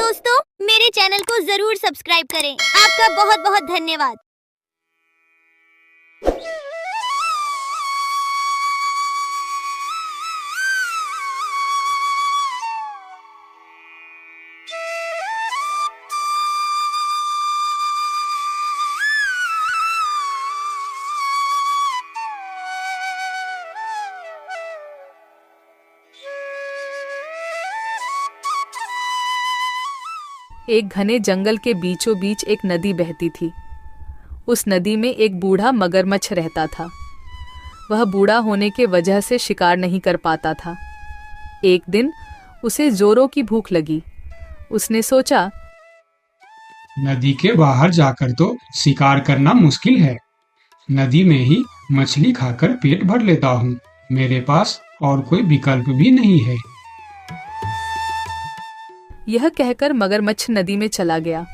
दोस्तों, मेरे चैनल को जरूर सब्सक्राइब करें। आपका बहुत बहुत धन्यवाद। एक घने जंगल के बीचों बीच एक नदी बहती थी। उस नदी में एक बूढ़ा मगरमच्छ रहता था। वह बूढ़ा होने के वजह से शिकार नहीं कर पाता था। एक दिन उसे जोरों की भूख लगी। उसने सोचा, नदी के बाहर जाकर तो शिकार करना मुश्किल है। नदी में ही मछली खाकर पेट भर लेता हूँ। मेरे पास और कोई विकल्प भी नहीं है। यह कहकर मगरमच्छ नदी में चला गया।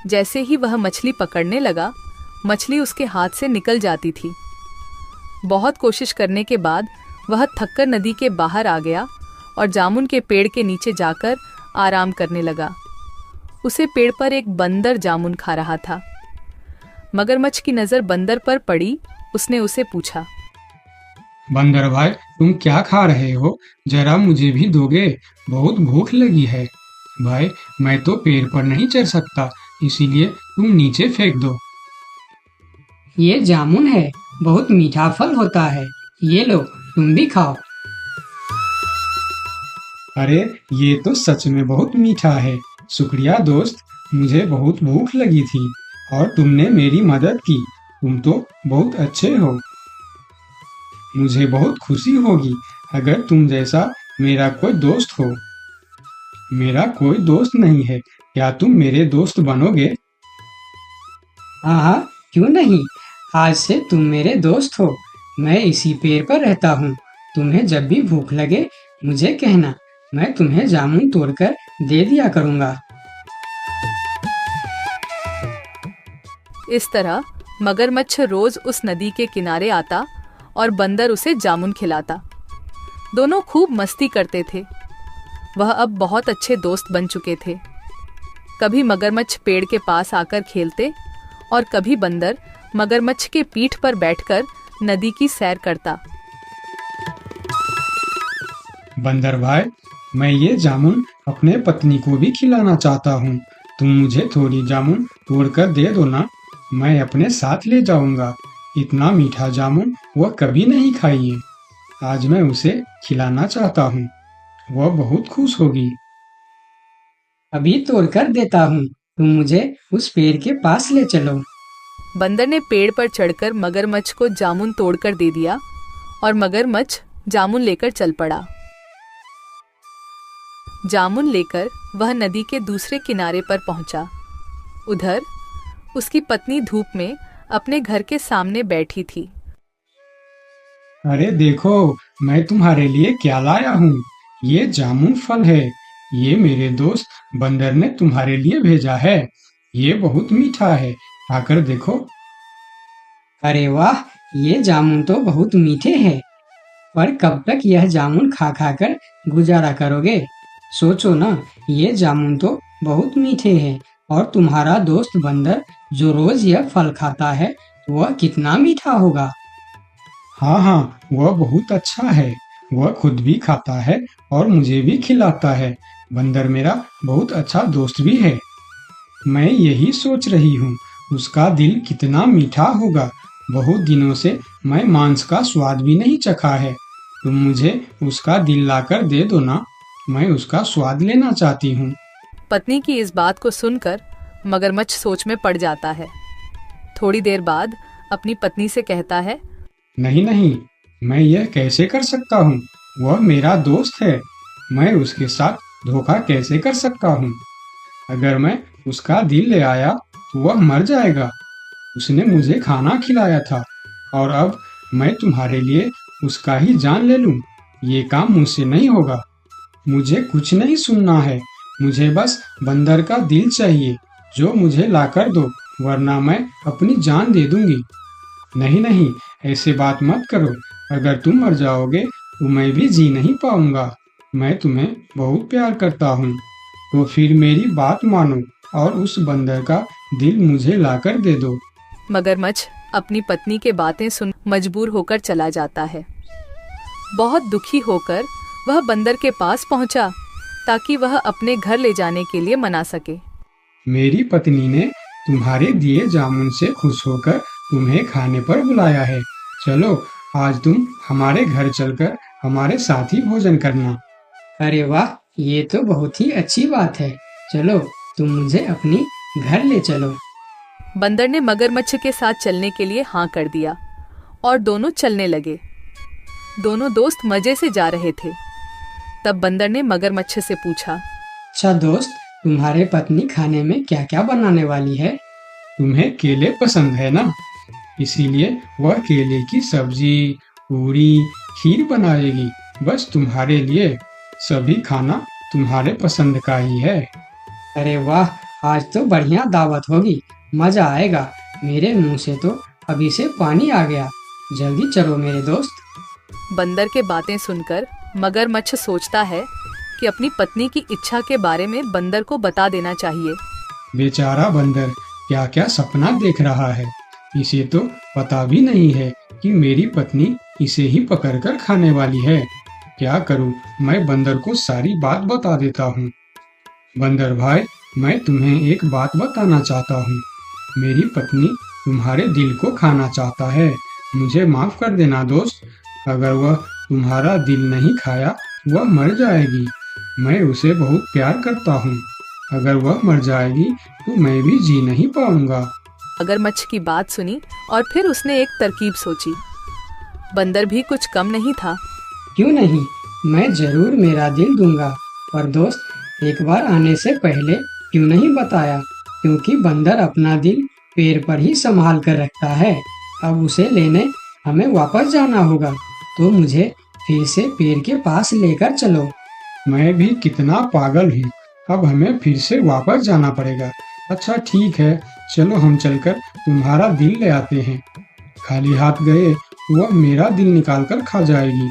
जैसे ही वह मछली पकड़ने लगा, मछली उसके हाथ से निकल जाती थी। बहुत कोशिश करने के बाद वह थककर नदी के बाहर आ गया और जामुन के पेड़ के नीचे जाकर आराम करने लगा। उसे पेड़ पर एक बंदर जामुन खा रहा था। मगरमच्छ की नजर बंदर पर पड़ी। उसने उसे पूछा, बंदर भाई, तुम क्या खा रहे हो? जरा मुझे भी दोगे? बहुत भूख लगी है। भाई, मैं तो पेड़ पर नहीं चढ़ सकता, इसीलिए तुम नीचे फेंक दो। ये जामुन है, बहुत मीठा फल होता है। ये लो, तुम भी खाओ। अरे, ये तो सच में बहुत मीठा है। शुक्रिया दोस्त, मुझे बहुत भूख लगी थी और तुमने मेरी मदद की। तुम तो बहुत अच्छे हो। मुझे बहुत खुशी होगी अगर तुम जैसा मेरा कोई दोस्त हो। मेरा कोई दोस्त नहीं है, क्या तुम मेरे दोस्त बनोगे? हाँ हाँ, क्यों नहीं। आज से तुम मेरे दोस्त हो। मैं इसी पेड़ पर रहता हूँ। तुम्हें जब भी भूख लगे मुझे कहना, मैं तुम्हें जामुन तोड़कर दे दिया करूँगा। इस तरह मगरमच्छ रोज उस नदी के किनारे आता और बंदर उसे जामुन खिलाता। दोनों खूब मस्ती करते थे। वह अब बहुत अच्छे दोस्त बन चुके थे। कभी मगरमच्छ पेड़ के पास आकर खेलते और कभी बंदर मगरमच्छ के पीठ पर बैठकर नदी की सैर करता। बंदर भाई, मैं ये जामुन अपने पत्नी को भी खिलाना चाहता हूँ। तुम मुझे थोड़ी जामुन तोड़कर दे दो ना, मैं अपने साथ ले जाऊंगा। इतना मीठा जामुन वह कभी नहीं खाई है। आज मैं उसे खिलाना चाहता हूँ। वह बहुत खुश होगी। अभी तोड़कर देता हूँ, तुम मुझे उस पेड़ के पास ले चलो। बंदर ने पेड़ पर चढ़कर मगरमच्छ को जामुन तोड़कर दे दिया और मगरमच्छ जामुन लेकर चल पड़ा। जामुन लेकर वह नदी के दूसरे किनारे पर पहुंचा। उधर उसकी पत्नी धूप में अपने घर के सामने बैठी थी। अरे देखो, मैं तुम्हारे लिए क्या लाया हूँ। ये जामुन फल है। ये मेरे दोस्त बंदर ने तुम्हारे लिए भेजा है। ये बहुत मीठा है, खाकर देखो। अरे वाह, ये जामुन तो बहुत मीठे हैं। पर कब तक यह जामुन खा खा कर गुजारा करोगे? सोचो ना, ये जामुन तो बहुत मीठे हैं और तुम्हारा दोस्त बंदर जो रोज यह फल खाता है, वह कितना मीठा होगा। हाँ हाँ, वह बहुत अच्छा है। वह खुद भी खाता है और मुझे भी खिलाता है। बंदर मेरा बहुत अच्छा दोस्त भी है। मैं यही सोच रही हूँ, उसका दिल कितना मीठा होगा। बहुत दिनों से मैं मांस का स्वाद भी नहीं चखा है। तुम मुझे उसका दिल लाकर दे दो ना, मैं उसका स्वाद लेना चाहती हूँ। पत्नी की इस बात को सुनकर मगरमच्छ सोच में पड़ जाता है। थोड़ी देर बाद अपनी पत्नी से कहता है, नहीं नहीं, मैं यह कैसे कर सकता हूँ? वह मेरा दोस्त है। मैं उसके साथ धोखा कैसे कर सकता हूँ? अगर मैं उसका दिल ले आया तो वह मर जाएगा। उसने मुझे खाना खिलाया था और अब मैं तुम्हारे लिए उसका ही जान ले लूं। ये काम मुझसे नहीं होगा। मुझे कुछ नहीं सुनना है। मुझे बस बंदर का दिल चाहिए जो मुझे लाकर दो, वरना मैं अपनी जान दे दूंगी। नहीं नहीं, ऐसे बात मत करो। अगर तुम मर जाओगे तो मैं भी जी नहीं पाऊंगा। मैं तुम्हें बहुत प्यार करता हूँ। तो फिर मेरी बात मानो और उस बंदर का दिल मुझे लाकर दे दो। मगरमच्छ अपनी पत्नी के बातें सुन मजबूर होकर चला जाता है। बहुत दुखी होकर वह बंदर के पास पहुंचा ताकि वह अपने घर ले जाने के लिए मना सके। मेरी पत्नी ने तुम्हारे दिए जामुन से खुश होकर तुम्हें खाने पर बुलाया है। चलो आज तुम हमारे घर चलकर हमारे साथ ही भोजन करना। अरे वाह, ये तो बहुत ही अच्छी बात है। चलो तुम मुझे अपनी घर ले चलो। बंदर ने मगरमच्छ के साथ चलने के लिए हाँ कर दिया और दोनों चलने लगे। दोनों दोस्त मजे से जा रहे थे। तब बंदर ने मगरमच्छ से पूछा, अच्छा दोस्त, तुम्हारे पत्नी खाने में क्या क्या बनाने वाली है? तुम्हें केले पसंद है ना, इसीलिए वह केले की सब्जी, पूरी, खीर बनाएगी। बस तुम्हारे लिए। सभी खाना तुम्हारे पसंद का ही है। अरे वाह, आज तो बढ़िया दावत होगी, मजा आएगा। मेरे मुंह से तो अभी से पानी आ गया। जल्दी चलो मेरे दोस्त। बंदर के बातें सुनकर मगरमच्छ सोचता है कि अपनी पत्नी की इच्छा के बारे में बंदर को बता देना चाहिए। बेचारा बंदर क्या क्या सपना देख रहा है। इसे तो पता भी नहीं है कि मेरी पत्नी इसे ही पकड़कर खाने वाली है। क्या करूं, मैं बंदर को सारी बात बता देता हूँ। बंदर भाई, मैं तुम्हें एक बात बताना चाहता हूँ। मेरी पत्नी तुम्हारे दिल को खाना चाहता है। मुझे माफ कर देना दोस्त। अगर वह तुम्हारा दिल नहीं खाया, वह मर जाएगी। मैं उसे बहुत प्यार करता हूँ। अगर वह मर जाएगी तो मैं भी जी नहीं पाऊंगा। मगरमच्छ की बात सुनी और फिर उसने एक तरकीब सोची। बंदर भी कुछ कम नहीं था। क्यों नहीं, मैं जरूर मेरा दिल दूंगा। पर दोस्त, एक बार आने से पहले क्यों नहीं बताया? क्योंकि बंदर अपना दिल पेड़ पर ही संभाल कर रखता है। अब उसे लेने हमें वापस जाना होगा, तो मुझे फिर से पेड़ के पास लेकर चलो। मैं भी कितना पागल हूँ। अब हमें फिर से वापस जाना पड़ेगा। अच्छा ठीक है, चलो हम चलकर तुम्हारा दिल ले आते हैं। खाली हाथ गए तो वह मेरा दिल निकाल कर खा जाएगी।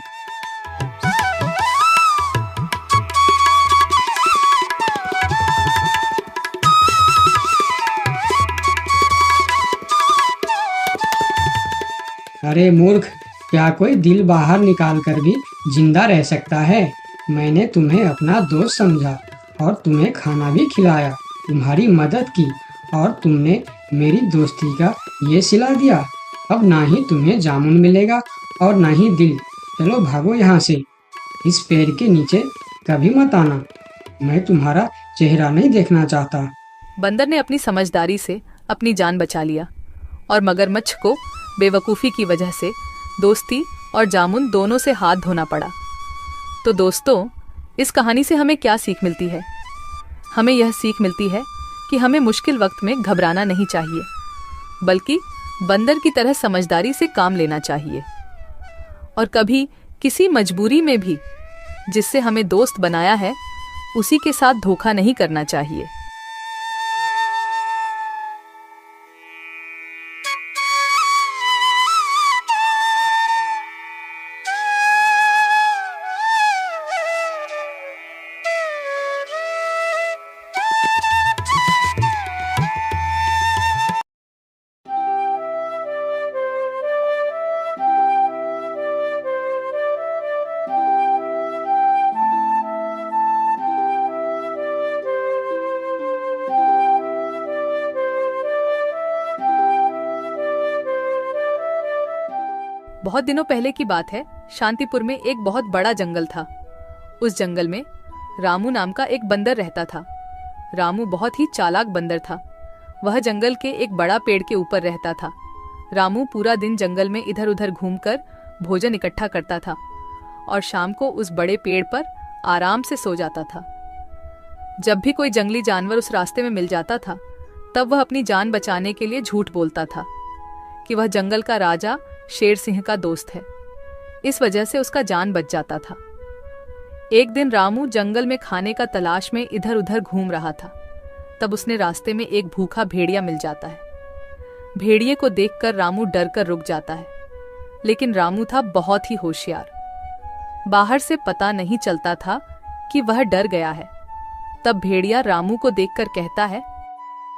अरे मूर्ख, क्या कोई दिल बाहर निकाल कर भी जिंदा रह सकता है? मैंने तुम्हें अपना दोस्त समझा और तुम्हें खाना भी खिलाया, तुम्हारी मदद की और तुमने मेरी दोस्ती का ये सिला दिया। अब ना ही तुम्हें जामुन मिलेगा और ना ही दिल। चलो भागो यहाँ से। इस पेड़ के नीचे कभी मत आना। मैं तुम्हारा चेहरा नहीं देखना चाहता। बंदर ने अपनी समझदारी से अपनी जान बचा लिया और मगरमच्छ को बेवकूफ़ी की वजह से दोस्ती और जामुन दोनों से हाथ धोना पड़ा। तो दोस्तों, इस कहानी से हमें क्या सीख मिलती है? हमें यह सीख मिलती है कि हमें मुश्किल वक्त में घबराना नहीं चाहिए, बल्कि बंदर की तरह समझदारी से काम लेना चाहिए। और कभी किसी मजबूरी में भी जिससे हमें दोस्त बनाया है, उसी के साथ धोखा नहीं करना चाहिए। बहुत दिनों पहले की बात है। शांतिपुर में एक बहुत बड़ा जंगल था। उस जंगल में रामू नाम का एक बंदर रहता था। रामू बहुत ही चालाक बंदर था। वह जंगल के एक बड़ा पेड़ के ऊपर रहता था। रामू पूरा दिन जंगल में इधर उधर घूमकर भोजन इकट्ठा करता था और शाम को उस बड़े पेड़ पर आराम से सो जाता था। जब भी कोई जंगली जानवर उस रास्ते में मिल जाता था, तब वह अपनी जान बचाने के लिए झूठ बोलता था कि वह जंगल का राजा शेर सिंह का दोस्त है। इस वजह से उसका जान बच जाता था। एक दिन रामू जंगल में खाने का तलाश में इधर उधर घूम रहा था। तब उसने रास्ते में एक भूखा भेड़िया मिल जाता है। भेड़िए को देखकर रामू डर कर रुक जाता है, लेकिन रामू था बहुत ही होशियार। बाहर से पता नहीं चलता था कि वह डर गया है। तब भेड़िया रामू को देखकर कहता है,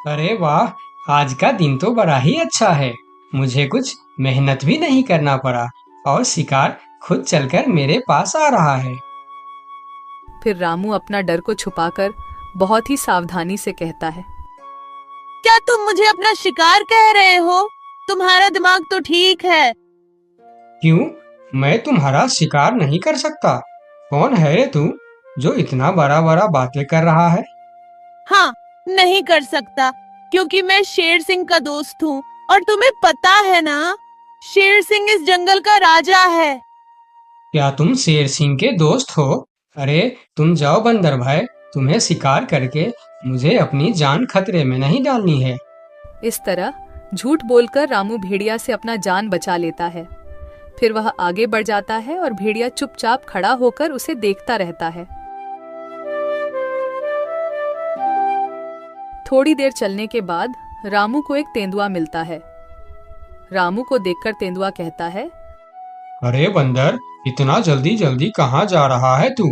अरे वाह, आज का दिन तो बड़ा ही अच्छा है। मुझे कुछ मेहनत भी नहीं करना पड़ा और शिकार खुद चलकर मेरे पास आ रहा है। फिर रामू अपना डर को छुपाकर बहुत ही सावधानी से कहता है, क्या तुम मुझे अपना शिकार कह रहे हो? तुम्हारा दिमाग तो ठीक है। क्यों? मैं तुम्हारा शिकार नहीं कर सकता। कौन है रे तू जो इतना बड़ा बड़ा बातें कर रहा है? हाँ, नहीं कर सकता क्योंकि मैं शेर सिंह का दोस्त हूँ और तुम्हें पता है ना, शेर सिंह इस जंगल का राजा है। क्या तुम शेर सिंह के दोस्त हो? अरे तुम जाओ बंदर भाई, तुम्हें शिकार करके मुझे अपनी जान खतरे में नहीं डालनी है। इस तरह झूठ बोलकर रामू भेड़िया से अपना जान बचा लेता है। फिर वह आगे बढ़ जाता है और भेड़िया चुपचाप खड़ा होकर उसे देखता रहता है। थोड़ी देर चलने के बाद रामू को एक तेंदुआ मिलता है। रामू को देखकर तेंदुआ कहता है, अरे बंदर, इतना जल्दी जल्दी कहाँ जा रहा है तू?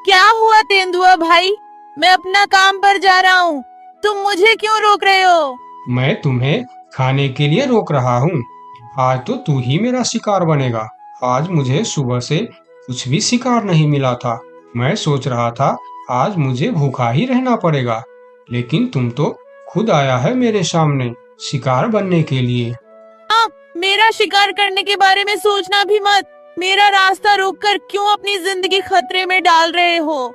क्या हुआ तेंदुआ भाई? मैं अपना काम पर जा रहा हूँ, तुम मुझे क्यों रोक रहे हो? मैं तुम्हें खाने के लिए रोक रहा हूँ। आज तो तू ही मेरा शिकार बनेगा। आज मुझे सुबह से कुछ भी शिकार नहीं मिला था। मैं सोच रहा था आज मुझे भूखा ही रहना पड़ेगा, लेकिन तुम तो खुद आया है मेरे सामने शिकार बनने के लिए। मेरा शिकार करने के बारे में सोचना भी मत। मेरा रास्ता रोककर क्यों अपनी जिंदगी खतरे में डाल रहे हो?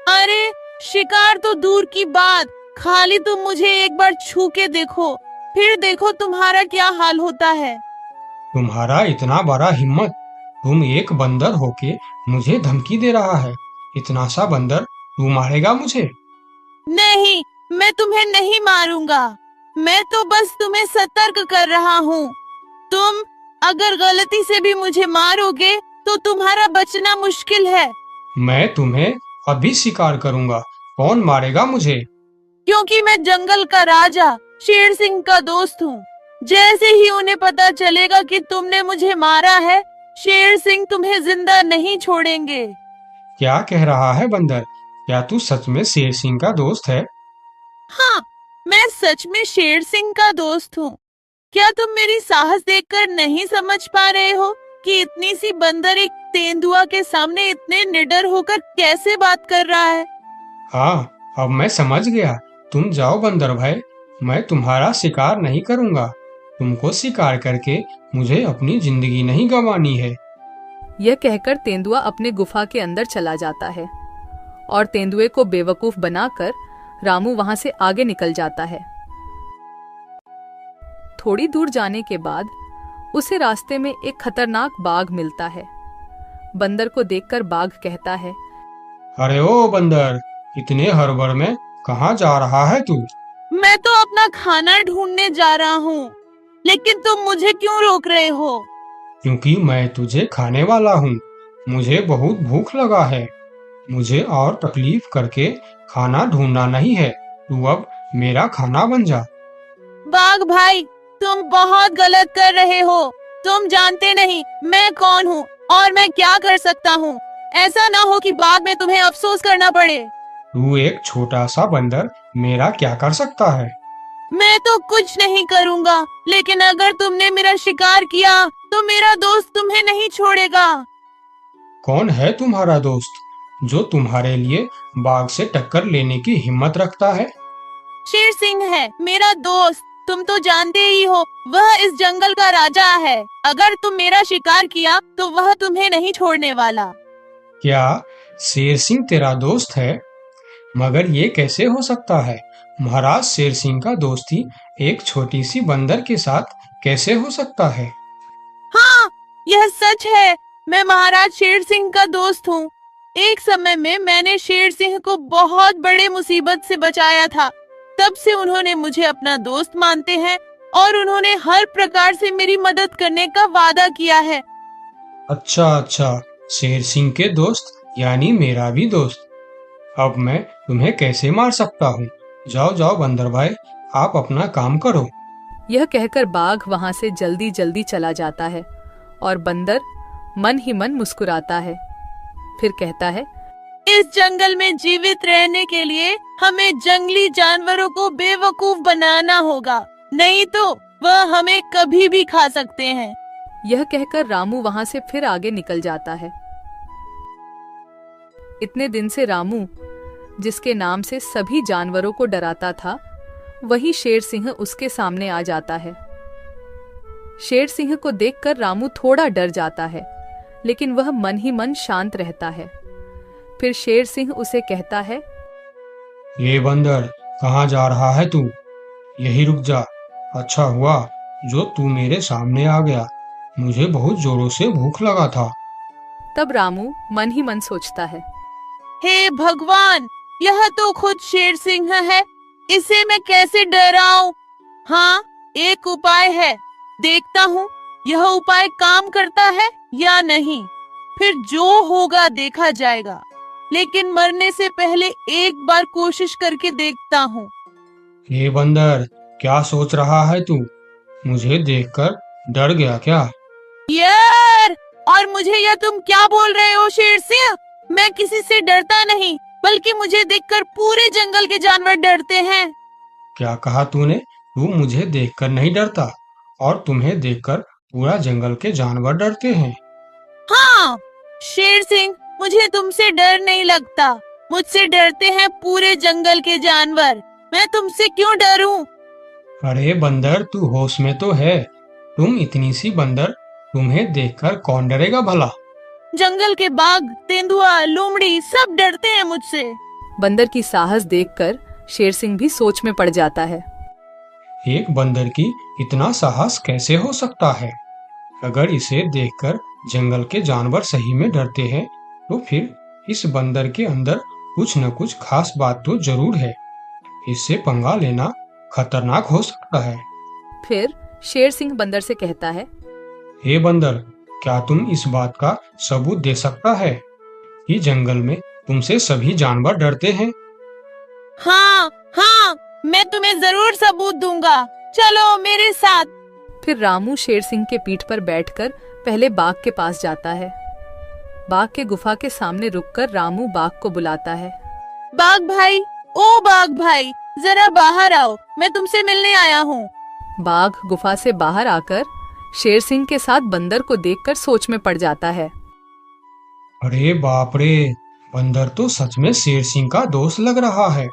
अरे शिकार तो दूर की बात, खाली तुम मुझे एक बार छू के देखो, फिर देखो तुम्हारा क्या हाल होता है। तुम्हारा इतना बड़ा हिम्मत, तुम एक बंदर होके मुझे धमकी दे रहा है। इतना सा बंदर तू मारेगा मुझे? नहीं, मैं तुम्हें नहीं मारूंगा। मैं तो बस तुम्हें सतर्क कर रहा हूँ। तुम अगर गलती से भी मुझे मारोगे तो तुम्हारा बचना मुश्किल है। मैं तुम्हें अभी शिकार करूंगा। कौन मारेगा मुझे? क्योंकि मैं जंगल का राजा शेर सिंह का दोस्त हूँ। जैसे ही उन्हें पता चलेगा कि तुमने मुझे मारा है, शेर सिंह तुम्हें जिंदा नहीं छोड़ेंगे। क्या कह रहा है बंदर? क्या तू सच में शेर सिंह का दोस्त है? हाँ, मैं सच में शेर सिंह का दोस्त हूँ। क्या तुम मेरी साहस देखकर नहीं समझ पा रहे हो कि इतनी सी बंदर एक तेंदुआ के सामने इतने निडर होकर कैसे बात कर रहा है? हाँ, अब मैं समझ गया। तुम जाओ बंदर भाई, मैं तुम्हारा शिकार नहीं करूंगा। तुमको शिकार करके मुझे अपनी जिंदगी नहीं गंवानी है। यह कहकर तेंदुआ अपने गुफा के अंदर चला जाता है और तेंदुए को बेवकूफ बनाकर रामू वहां से आगे निकल जाता है। थोड़ी दूर जाने के बाद उसे रास्ते में एक खतरनाक बाघ मिलता है। बंदर को देखकर बाघ कहता है, अरे ओ बंदर, इतने हड़बड़ में कहाँ जा रहा है तू? मैं तो अपना खाना ढूंढने जा रहा हूँ, लेकिन तुम मुझे क्यों रोक रहे हो? क्योंकि मैं तुझे खाने वाला हूँ। मुझे बहुत भूख लगा है। मुझे और तकलीफ करके खाना ढूंढना नहीं है। तू अब मेरा खाना बन जा। बाघ भाई, तुम बहुत गलत कर रहे हो। तुम जानते नहीं मैं कौन हूँ और मैं क्या कर सकता हूँ। ऐसा ना हो कि बाद में तुम्हें अफसोस करना पड़े। तू एक छोटा सा बंदर मेरा क्या कर सकता है? मैं तो कुछ नहीं करूँगा, लेकिन अगर तुमने मेरा शिकार किया तो मेरा दोस्त तुम्हें नहीं छोड़ेगा। कौन है तुम्हारा दोस्त जो तुम्हारे लिए बाघ से टक्कर लेने की हिम्मत रखता है? शेर सिंह है मेरा दोस्त। तुम तो जानते ही हो, वह इस जंगल का राजा है। अगर तुम मेरा शिकार किया तो वह तुम्हें नहीं छोड़ने वाला। क्या शेर सिंह तेरा दोस्त है? मगर ये कैसे हो सकता है? महाराज शेर सिंह का दोस्ती एक छोटी सी बंदर के साथ कैसे हो सकता है? हाँ, यह सच है। मैं महाराज शेर सिंह का दोस्त हूँ। एक समय में मैंने शेर सिंह को बहुत बड़े मुसीबत से बचाया था। तब से उन्होंने मुझे अपना दोस्त मानते हैं और उन्होंने हर प्रकार से मेरी मदद करने का वादा किया है। अच्छा, शेर सिंह के दोस्त यानी मेरा भी दोस्त। अब मैं तुम्हें कैसे मार सकता हूँ? जाओ बंदर भाई, आप अपना काम करो। यह कहकर बाघ वहां से जल्दी जल्दी चला जाता है और बंदर मन ही मन मुस्कुराता है। फिर कहता है, इस जंगल में जीवित रहने के लिए हमें जंगली जानवरों को बेवकूफ बनाना होगा, नहीं तो वह हमें कभी भी खा सकते हैं। यह कहकर रामू वहां से फिर आगे निकल जाता है। इतने दिन से रामू, जिसके नाम से सभी जानवरों को डराता था, वही शेर सिंह उसके सामने आ जाता है। शेर सिंह को देखकर रामू थोड़ा डर जाता है, लेकिन वह मन ही मन शांत रहता है। फिर शेर सिंह उसे कहता है, ये बंदर, कहाँ जा रहा है तू? यही रुक जा। अच्छा हुआ जो तू मेरे सामने आ गया, मुझे बहुत जोरों से भूख लगा था। तब रामू मन ही मन सोचता है, हे भगवान, यह तो खुद शेर सिंह है, इसे मैं कैसे डराऊं? हाँ, एक उपाय है, देखता हूँ यह उपाय काम करता है या नहीं, फिर जो होगा देखा जाएगा। लेकिन मरने से पहले एक बार कोशिश करके देखता हूँ। ये बंदर, क्या सोच रहा है तू? मुझे देखकर डर गया क्या? यार, और मुझे यह तुम क्या बोल रहे हो शेर सिंह? मैं किसी से डरता नहीं, बल्कि मुझे देखकर पूरे जंगल के जानवर डरते हैं। क्या कहा तूने? तू मुझे देखकर नहीं डरता और तुम्हें देखकर पूरा जंगल के जानवर डरते हैं? हाँ शेर सिंह, मुझे तुमसे डर नहीं लगता, मुझसे डरते हैं पूरे जंगल के जानवर। मैं तुमसे क्यों डरूं? अरे बंदर, तू होश में तो है? तुम इतनी सी बंदर, तुम्हें देखकर कौन डरेगा भला? जंगल के बाघ, तेंदुआ, लोमड़ी सब डरते हैं मुझसे। बंदर की साहस देखकर शेर सिंह भी सोच में पड़ जाता है। एक बंदर की इतना साहस कैसे हो सकता है? अगर इसे देखकर जंगल के जानवर सही में डरते हैं, तो फिर इस बंदर के अंदर कुछ न कुछ खास बात तो जरूर है। इससे पंगा लेना खतरनाक हो सकता है। फिर शेर सिंह बंदर से कहता है, हे बंदर, क्या तुम इस बात का सबूत दे सकता है कि जंगल में तुमसे सभी जानवर डरते हैं? हाँ हाँ, मैं तुम्हें जरूर सबूत दूंगा, चलो मेरे साथ। फिर रामू शेर सिंह के पीठ पर बैठकर पहले बाघ के पास जाता है। बाघ के गुफा के सामने रुककर रामू बाघ को बुलाता है। बाघ भाई, ओ बाघ भाई, जरा बाहर आओ, मैं तुमसे मिलने आया हूँ। बाघ गुफा से बाहर आकर शेर सिंह के साथ बंदर को देखकर सोच में पड़ जाता है। अरे बाप रे, बंदर तो सच में शेर सिंह का दोस्त लग रहा है।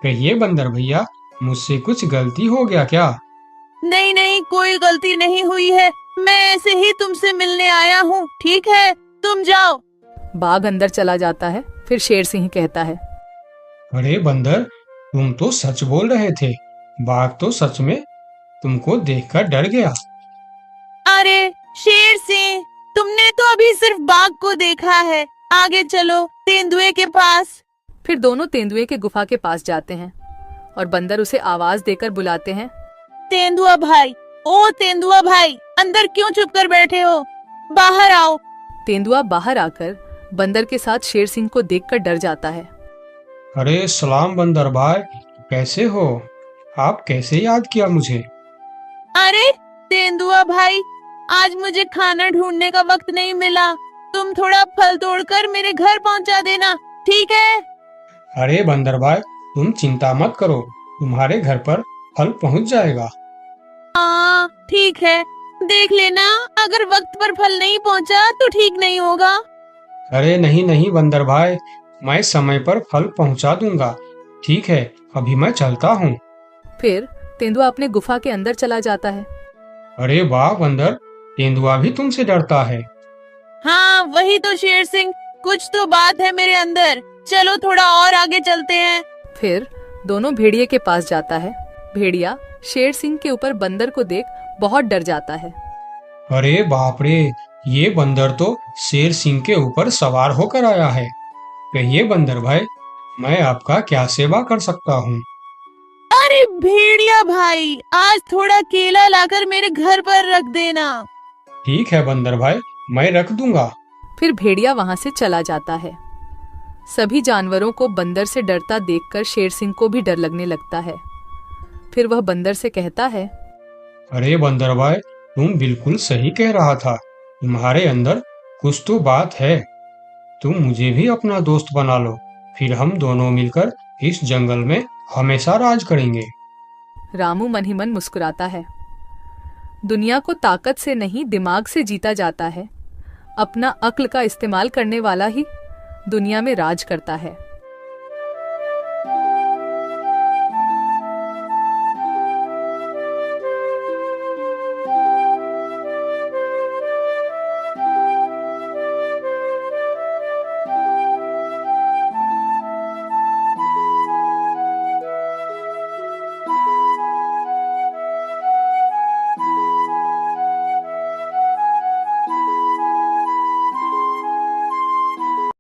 कहिए बंदर भैया, मुझसे कुछ गलती हो गया क्या? नहीं नहीं, कोई गलती नहीं हुई है, मैं ऐसे ही तुमसे मिलने आया हूँ, ठीक है, तुम जाओ। बाघ अंदर चला जाता है। फिर शेर सिंह कहता है, अरे बंदर, तुम तो सच बोल रहे थे। बाघ तो सच में तुमको देखकर डर गया। अरे शेर सिंह, तुमने तो अभी सिर्फ बाघ को देखा है, आगे चलो तेंदुए के पास। फिर दोनों तेंदुए के गुफा के पास जाते हैं और बंदर उसे आवाज देकर बुलाते हैं। तेंदुआ भाई, ओ तेंदुआ भाई, अंदर क्यों चुप कर बैठे हो, बाहर आओ। तेंदुआ बाहर आकर बंदर के साथ शेर सिंह को देखकर डर जाता है। अरे सलाम बंदर भाई, कैसे हो? आप कैसे याद किया मुझे? अरे तेंदुआ भाई, आज मुझे खाना ढूंढने का वक्त नहीं मिला, तुम थोड़ा फल तोड़कर मेरे घर पहुंचा देना, ठीक है? अरे बंदर भाई, तुम चिंता मत करो, तुम्हारे घर पर फल पहुंच जाएगा। हाँ ठीक है, देख लेना, अगर वक्त पर फल नहीं पहुंचा तो ठीक नहीं होगा। अरे नहीं नहीं बंदर भाई, मैं समय पर फल पहुंचा दूंगा। ठीक है, अभी मैं चलता हूँ। फिर तेंदुआ अपने गुफा के अंदर चला जाता है। अरे वाह बंदर, तेंदुआ भी तुमसे डरता है। हाँ वही तो शेर सिंह, कुछ तो बात है मेरे अंदर, चलो थोड़ा और आगे चलते हैं। फिर दोनों भेड़िए के पास जाता है। भेड़िया शेर सिंह के ऊपर बंदर को देख बहुत डर जाता है। अरे बाप रे, ये बंदर तो शेर सिंह के ऊपर सवार होकर आया है। कहिए बंदर भाई, मैं आपका क्या सेवा कर सकता हूँ? अरे भेड़िया भाई, आज थोड़ा केला लाकर मेरे घर पर रख देना। ठीक है बंदर भाई, मैं रख दूंगा। फिर भेड़िया वहां से चला जाता है। सभी जानवरों को बंदर से डरता देखकर शेर सिंह को भी डर लगने लगता है। फिर वह बंदर से कहता है, अरे बंदर भाई, तुम बिल्कुल सही कह रहा था, तुम्हारे अंदर कुछ तो बात है। तुम मुझे भी अपना दोस्त बना लो, फिर हम दोनों मिलकर इस जंगल में हमेशा राज करेंगे। रामू मन ही मन मुस्कुराता है। दुनिया को ताकत से नहीं दिमाग से जीता जाता है। अपना अक्ल का इस्तेमाल करने वाला ही दुनिया में राज करता है।